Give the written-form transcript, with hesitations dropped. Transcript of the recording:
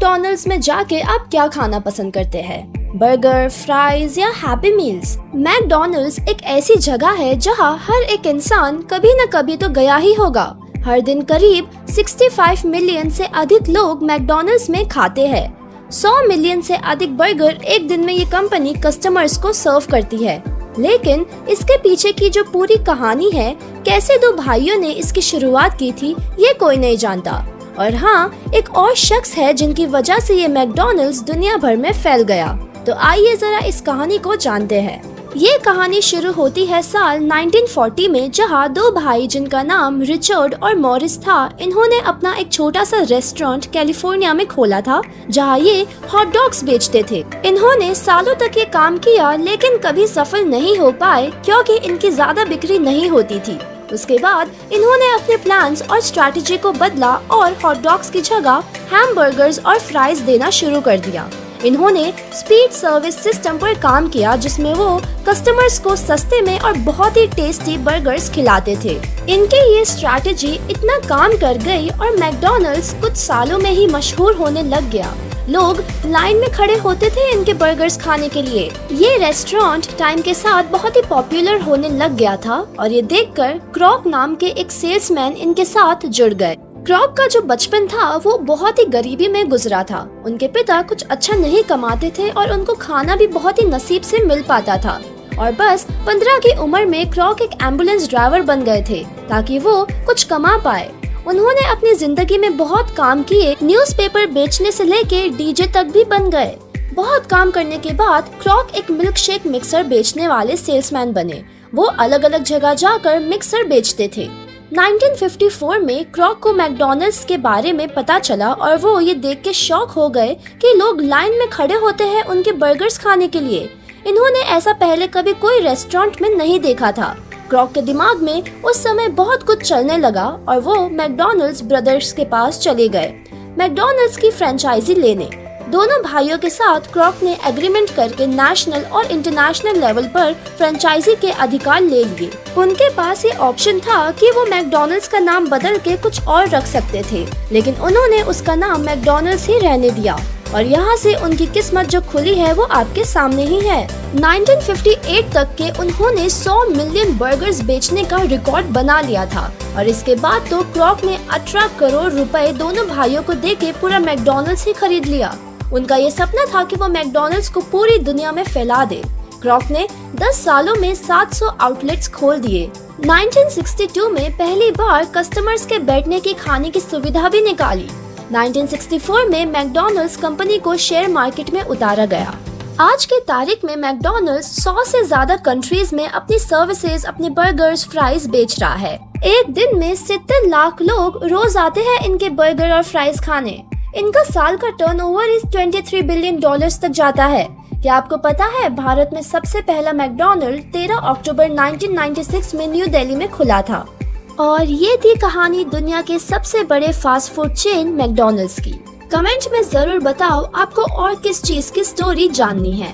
McDonald's में जाके आप क्या खाना पसंद करते हैं? बर्गर, फ्राइज या हैप्पी मील्स? मैकडॉनल्ड्स एक ऐसी जगह है जहां हर एक इंसान कभी न कभी तो गया ही होगा। हर दिन करीब 65 मिलियन से अधिक लोग मैकडॉनल्ड्स में खाते हैं। 100 मिलियन से अधिक बर्गर एक दिन में ये कंपनी कस्टमर्स को सर्व करती है। लेकिन इसके पीछे की जो पूरी कहानी है, कैसे दो भाइयों ने इसकी शुरुआत की थी, ये कोई नहीं जानता। और हाँ, एक और शख्स है जिनकी वजह से ये मैकडॉनल्ड्स दुनिया भर में फैल गया। तो आइए जरा इस कहानी को जानते हैं। ये कहानी शुरू होती है साल 1940 में, जहाँ दो भाई जिनका नाम रिचर्ड और मॉरिस था, इन्होंने अपना एक छोटा सा रेस्टोरेंट कैलिफोर्निया में खोला था, जहाँ ये हॉट डॉग्स बेचते थे। इन्होंने सालों तक ये काम किया, लेकिन कभी सफल नहीं हो पाए क्योंकि इनकी ज्यादा बिक्री नहीं होती थी। उसके बाद इन्होंने अपने प्लान्स और स्ट्रैटेजी को बदला और हॉट डॉग्स की जगह हैमबर्गर्स और फ्राइज देना शुरू कर दिया। इन्होंने स्पीड सर्विस सिस्टम पर काम किया, जिसमें वो कस्टमर्स को सस्ते में और बहुत ही टेस्टी बर्गर्स खिलाते थे। इनकी ये स्ट्रैटेजी इतना काम कर गई और मैकडॉनल्ड्स कुछ सालों में ही मशहूर होने लग गया। लोग लाइन में खड़े होते थे इनके बर्गर्स खाने के लिए। ये रेस्टोरेंट टाइम के साथ बहुत ही पॉपुलर होने लग गया था और ये देखकर क्रॉक नाम के एक सेल्समैन इनके साथ जुड़ गए। क्रॉक का जो बचपन था वो बहुत ही गरीबी में गुजरा था। उनके पिता कुछ अच्छा नहीं कमाते थे और उनको खाना भी बहुत ही नसीब से मिल पाता था। और बस 15 की उम्र में क्रॉक एक एम्बुलेंस ड्राइवर बन गए थे ताकि वो कुछ कमा पाए। उन्होंने अपनी जिंदगी में बहुत काम किए, न्यूज़पेपर बेचने से लेके डीजे तक भी बन गए। बहुत काम करने के बाद क्रॉक एक मिल्क शेक मिक्सर बेचने वाले सेल्समैन बने। वो अलग अलग जगह जाकर मिक्सर बेचते थे। 1954 में क्रॉक को मैकडॉनल्ड्स के बारे में पता चला और वो ये देख के शॉक हो गए कि लोग लाइन में खड़े होते हैं उनके बर्गर्स खाने के लिए। इन्होंने ऐसा पहले कभी कोई रेस्टोरेंट में नहीं देखा था। क्रॉक के दिमाग में उस समय बहुत कुछ चलने लगा और वो मैकडॉनल्ड्स ब्रदर्स के पास चले गए मैकडॉनल्ड्स की फ्रेंचाइजी लेने। दोनों भाइयों के साथ क्रॉक ने एग्रीमेंट करके नेशनल और इंटरनेशनल लेवल पर फ्रेंचाइजी के अधिकार ले लिए। उनके पास ये ऑप्शन था कि वो मैकडॉनल्ड्स का नाम बदल के कुछ और रख सकते थे, लेकिन उन्होंने उसका नाम मैकडॉनल्ड्स ही रहने दिया। और यहाँ से उनकी किस्मत जो खुली है वो आपके सामने ही है। 1958 तक के उन्होंने 100 मिलियन बर्गर्स बेचने का रिकॉर्ड बना लिया था और इसके बाद तो क्रॉक ने 18 करोड़ रुपए दोनों भाइयों को देके पूरा मैकडॉनल्ड्स ही खरीद लिया। उनका ये सपना था कि वो मैकडॉनल्ड्स को पूरी दुनिया में फैला दे। क्रॉक ने 10 सालों में 700 आउटलेट्स खोल दिए। 1962 में पहली बार कस्टमर्स के बैठने की खाने की सुविधा भी निकाली। 1964 में मैकडॉनल्ड्स कंपनी को शेयर मार्केट में उतारा गया। आज के तारीख में मैकडॉनल्ड्स 100 से ज्यादा कंट्रीज में अपनी सर्विसेज, अपने बर्गर्स, फ्राइज बेच रहा है। एक दिन में 70 लाख लोग रोज आते हैं इनके बर्गर और फ्राइज खाने। इनका साल का टर्नओवर इस $23 बिलियन तक जाता है। क्या आपको पता है भारत में सबसे पहला मैकडॉनल्ड 13 अक्टूबर 1996 में न्यू दिल्ली में खुला था। और ये थी कहानी दुनिया के सबसे बड़े फास्ट फूड चेन मैकडॉनल्ड्स की। कमेंट में जरूर बताओ आपको और किस चीज की स्टोरी जाननी है।